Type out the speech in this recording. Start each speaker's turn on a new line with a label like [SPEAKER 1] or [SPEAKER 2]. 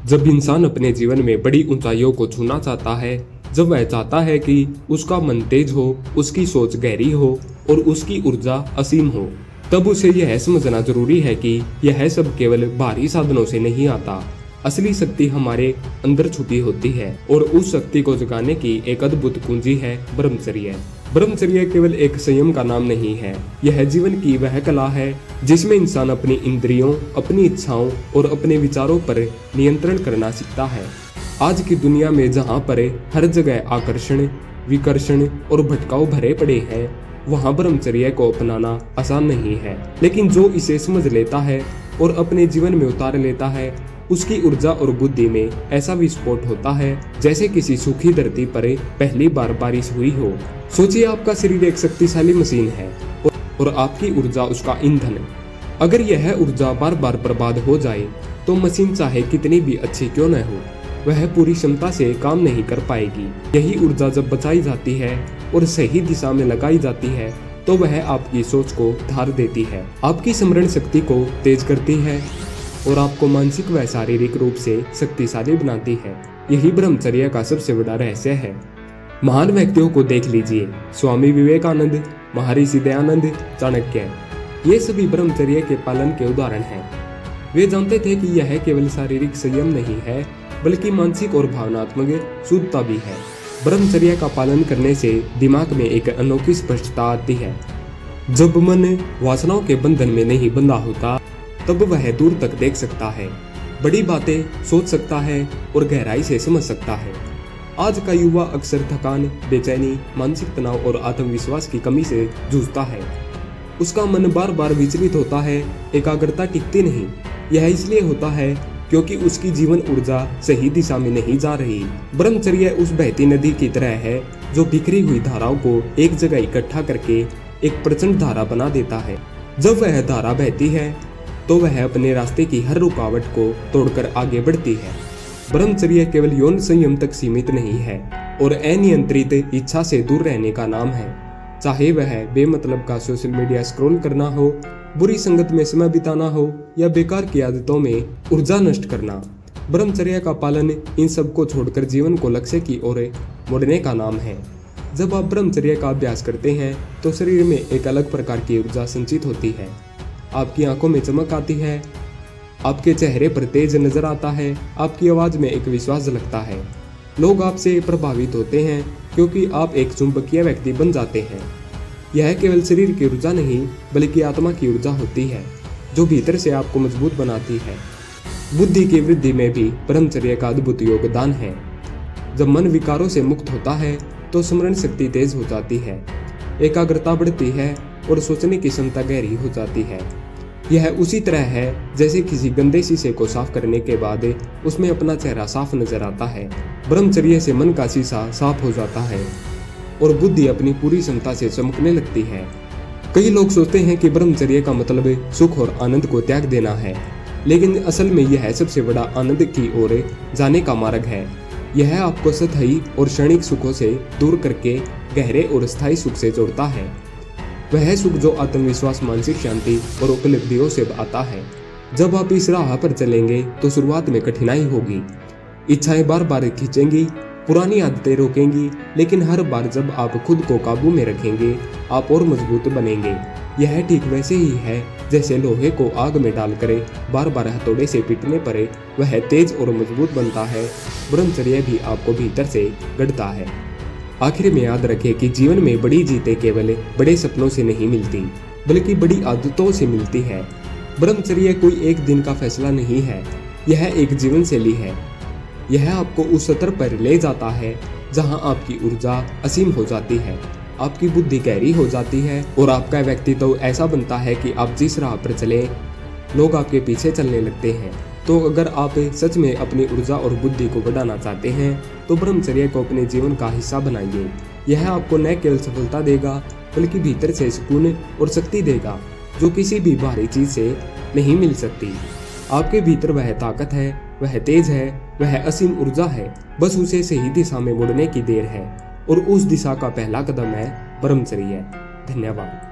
[SPEAKER 1] जब इंसान अपने जीवन में बड़ी ऊंचाइयों को छूना चाहता है, जब वह चाहता है कि उसका मन तेज हो, उसकी सोच गहरी हो और उसकी ऊर्जा असीम हो, तब उसे यह समझना जरूरी है कि यह सब केवल बाहरी साधनों से नहीं आता। असली शक्ति हमारे अंदर छुपी होती है और उस शक्ति को जगाने की एक अद्भुत कुंजी है ब्रह्मचर्य। ब्रह्मचर्य केवल एक संयम का नाम नहीं है, यह जीवन की वह कला है जिसमें इंसान अपनी इंद्रियों, अपनी इच्छाओं और अपने विचारों पर नियंत्रण करना सीखता है। आज की दुनिया में जहाँ पर हर जगह आकर्षण, विकर्षण और भटकाव भरे पड़े हैं, वहाँ ब्रह्मचर्य को अपनाना आसान नहीं है। लेकिन जो इसे समझ लेता है और अपने जीवन में उतार लेता है, उसकी ऊर्जा और बुद्धि में ऐसा विस्फोट होता है जैसे किसी सूखी धरती पर पहली बार बारिश हुई हो। सोचिए, आपका शरीर एक शक्तिशाली मशीन है और आपकी ऊर्जा उसका ईंधन। अगर यह ऊर्जा बार बार बर्बाद हो जाए तो मशीन चाहे कितनी भी अच्छी क्यों न हो, वह पूरी क्षमता से काम नहीं कर पाएगी। यही ऊर्जा जब बचाई जाती है और सही दिशा में लगाई जाती है तो वह आपकी सोच को धार देती है, आपकी स्मरण शक्ति को तेज करती है और आपको मानसिक व शारीरिक रूप से शक्तिशाली बनाती है। यही ब्रह्मचर्य का सबसे बड़ा रहस्य है। महान व्यक्तियों को देख लीजिए, स्वामी विवेकानंद, महर्षि दयानंद, चाणक्य, ये सभी ब्रह्मचर्य के पालन के उदाहरण हैं। वे जानते थे कि यह केवल शारीरिक संयम नहीं है बल्कि मानसिक और भावनात्मक शुद्धता भी है। ब्रह्मचर्य का पालन करने से दिमाग में एक अनोखी स्पष्टता आती है। जब मन वासनाओं के बंधन में नहीं बंधा होता तब वह दूर तक देख सकता है, बड़ी बातें सोच सकता है और गहराई से समझ सकता है। आज का युवा अक्सर थकान, बेचैनी, मानसिक तनाव और आत्मविश्वास की कमी से जूझता है। उसका मन बार बार विचलित होता है, एकाग्रता टिकती नहीं। यह इसलिए होता है क्योंकि उसकी जीवन ऊर्जा सही दिशा में नहीं जा रही। ब्रह्मचर्य उस बहती नदी की तरह है जो बिखरी हुई धाराओं को एक जगह इकट्ठा करके एक प्रचंड धारा बना देता है। जब वह धारा बहती है तो वह अपने रास्ते की हर रुकावट को तोड़कर आगे बढ़ती है। ब्रह्मचर्य केवल यौन संयम तक सीमित नहीं है और अनियंत्रित इच्छा से दूर रहने का नाम है। चाहे वह बेमतलब का सोशल मीडिया स्क्रॉल करना हो, बुरी संगत में समय बिताना हो या बेकार की आदतों में ऊर्जा नष्ट करना, ब्रह्मचर्य का पालन इन सब को छोड़कर जीवन को लक्ष्य की ओर मुड़ने का नाम है। जब आप ब्रह्मचर्य का अभ्यास करते हैं तो शरीर में एक अलग प्रकार की ऊर्जा संचित होती है। आपकी आंखों में चमक आती है, आपके चेहरे पर तेज नजर आता है, आपकी आवाज में एक विश्वास झलकता है। लोग आपसे प्रभावित होते हैं क्योंकि आप एक चुंबकीय व्यक्ति बन जाते हैं। यह केवल शरीर की ऊर्जा नहीं बल्कि आत्मा की ऊर्जा होती है जो भीतर से आपको मजबूत बनाती है। बुद्धि की वृद्धि में भी ब्रह्मचर्य का अद्भुत योगदान है। जब मन विकारों से मुक्त होता है तो स्मरण शक्ति तेज हो जाती है, एकाग्रता बढ़ती है और सोचने की क्षमता गहरी हो जाती है। यह उसी तरह है जैसे किसी गंदे शीशे को साफ करने के बाद उसमें अपना चेहरा साफ नजर आता है। ब्रह्मचर्य से मन का शीशा साफ हो जाता है और बुद्धि अपनी पूरी क्षमता से चमकने लगती है। कई लोग सोचते हैं कि ब्रह्मचर्य का मतलब सुख और आनंद को त्याग देना है, लेकिन असल में यह सबसे बड़ा आनंद की ओर जाने का मार्ग है। यह आपको सतही और क्षणिक सुखों से दूर करके गहरे और स्थायी सुख से जोड़ता है। वह सुख जो आत्मविश्वास, मानसिक शांति और उपलब्धियों से आता है। जब आप इस राह पर चलेंगे तो शुरुआत में कठिनाई होगी, इच्छाएं बार बार खींचेंगी, पुरानी आदतें रोकेंगी, लेकिन हर बार जब आप खुद को काबू में रखेंगे आप और मजबूत बनेंगे। यह ठीक वैसे ही है जैसे लोहे को आग में डालकर बार बार हथौड़े से पीटने पर वह तेज और मजबूत बनता है। ब्रह्मचर्य भी आपको भीतर से गढ़ता है। आखिर में याद रखें कि जीवन में बड़ी जीतें केवल बड़े सपनों से नहीं मिलती बल्कि बड़ी आदतों से मिलती है। ब्रह्मचर्य कोई एक दिन का फैसला नहीं है, यह एक जीवन शैली है। यह आपको उस स्तर पर ले जाता है जहां आपकी ऊर्जा असीम हो जाती है, आपकी बुद्धि गहरी हो जाती है और आपका व्यक्तित्व ऐसा बनता है कि आप जिस राह पर चले लोग आपके पीछे चलने लगते हैं। तो अगर आप सच में अपनी ऊर्जा और बुद्धि को बढ़ाना चाहते हैं तो ब्रह्मचर्य को अपने जीवन का हिस्सा बनाइए। यह आपको न केवल सफलता देगा बल्कि भीतर से सुकून और शक्ति देगा जो किसी भी बाहरी चीज से नहीं मिल सकती। आपके भीतर वह ताकत है, वह तेज है, वह असीम ऊर्जा है, बस उसे सही दिशा में मुड़ने की देर है और उस दिशा का पहला कदम है ब्रह्मचर्य। धन्यवाद।